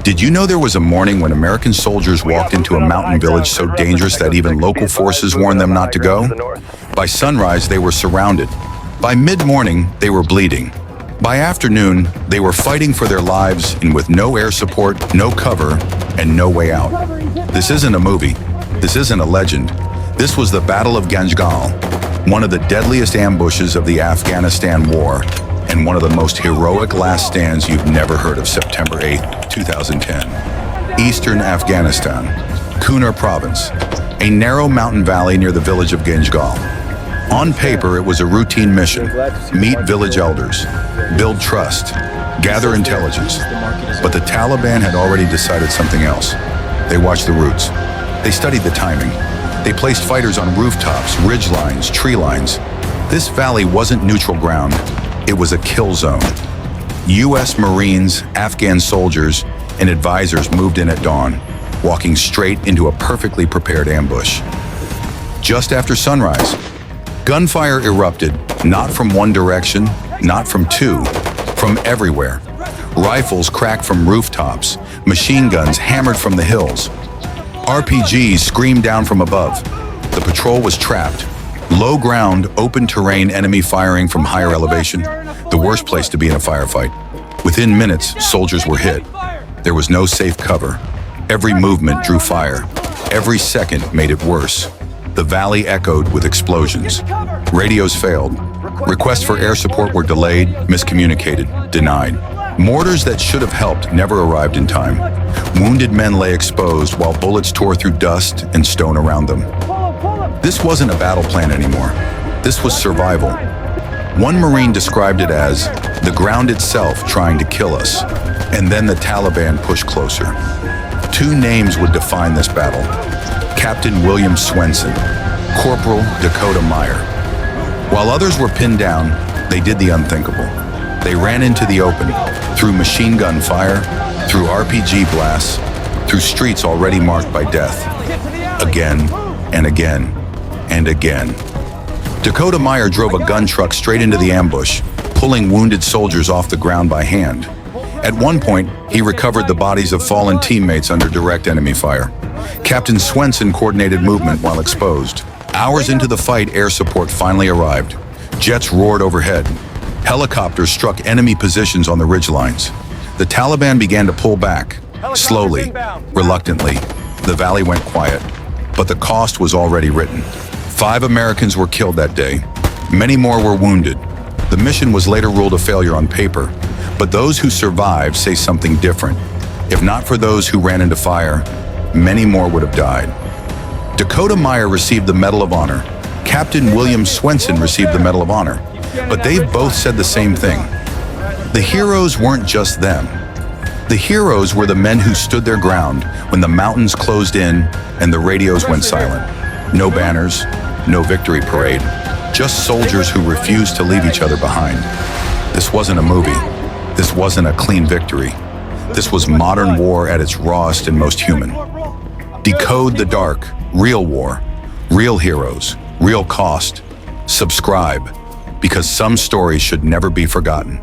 Did you know there was a morning when American soldiers walked into a mountain village so dangerous that even local forces warned them not to go? By sunrise, they were surrounded. By mid-morning, they were bleeding. By afternoon, they were fighting for their lives and with no air support, no cover, and no way out. This isn't a movie. This isn't a legend. This was the Battle of Ganjgal, one of the deadliest ambushes of the Afghanistan war, and one of the most heroic last stands you've never heard of. September 8, 2010. Eastern Afghanistan, Kunar Province, a narrow mountain valley near the village of Ganjgal. On paper, it was a routine mission: meet village elders, build trust, gather intelligence. But the Taliban had already decided something else. They watched the routes. They studied the timing. They placed fighters on rooftops, ridge lines, tree lines. This valley wasn't neutral ground. It was a kill zone. U.S. Marines, Afghan soldiers, and advisors moved in at dawn, walking straight into a perfectly prepared ambush. Just after sunrise, gunfire erupted, not from one direction, not from two, from everywhere. Rifles cracked from rooftops, machine guns hammered from the hills. RPGs screamed down from above. The patrol was trapped. Low ground, open terrain enemy firing from higher elevation, the worst place to be in a firefight. Within minutes, soldiers were hit. There was no safe cover. Every movement drew fire. Every second made it worse. The valley echoed with explosions. Radios failed. Requests for air support were delayed, miscommunicated, denied. Mortars that should have helped never arrived in time. Wounded men lay exposed while bullets tore through dust and stone around them. This wasn't a battle plan anymore. This was survival. One Marine described it as the ground itself trying to kill us, and then the Taliban pushed closer. Two names would define this battle: Captain William Swenson, Corporal Dakota Meyer. While others were pinned down, they did the unthinkable. They ran into the open, through machine gun fire, through RPG blasts, through streets already marked by death. Again and again and again. Dakota Meyer drove a gun truck straight into the ambush, pulling wounded soldiers off the ground by hand. At one point, he recovered the bodies of fallen teammates under direct enemy fire. Captain Swenson coordinated movement while exposed. Hours into the fight, air support finally arrived. Jets roared overhead. Helicopters struck enemy positions on the ridgelines. The Taliban began to pull back, slowly, reluctantly. The valley went quiet, but the cost was already written. 5 Americans were killed that day. Many more were wounded. The mission was later ruled a failure on paper, but those who survived say something different. If not for those who ran into fire, many more would have died. Dakota Meyer received the Medal of Honor. Captain William Swenson received the Medal of Honor. But they've both said the same thing. The heroes weren't just them. The heroes were the men who stood their ground when the mountains closed in and the radios went silent. No banners, no victory parade, just soldiers who refused to leave each other behind. This wasn't a movie. This wasn't a clean victory. This was modern war at its rawest and most human. Decode the dark, real war, real heroes, real cost. Subscribe, because some stories should never be forgotten.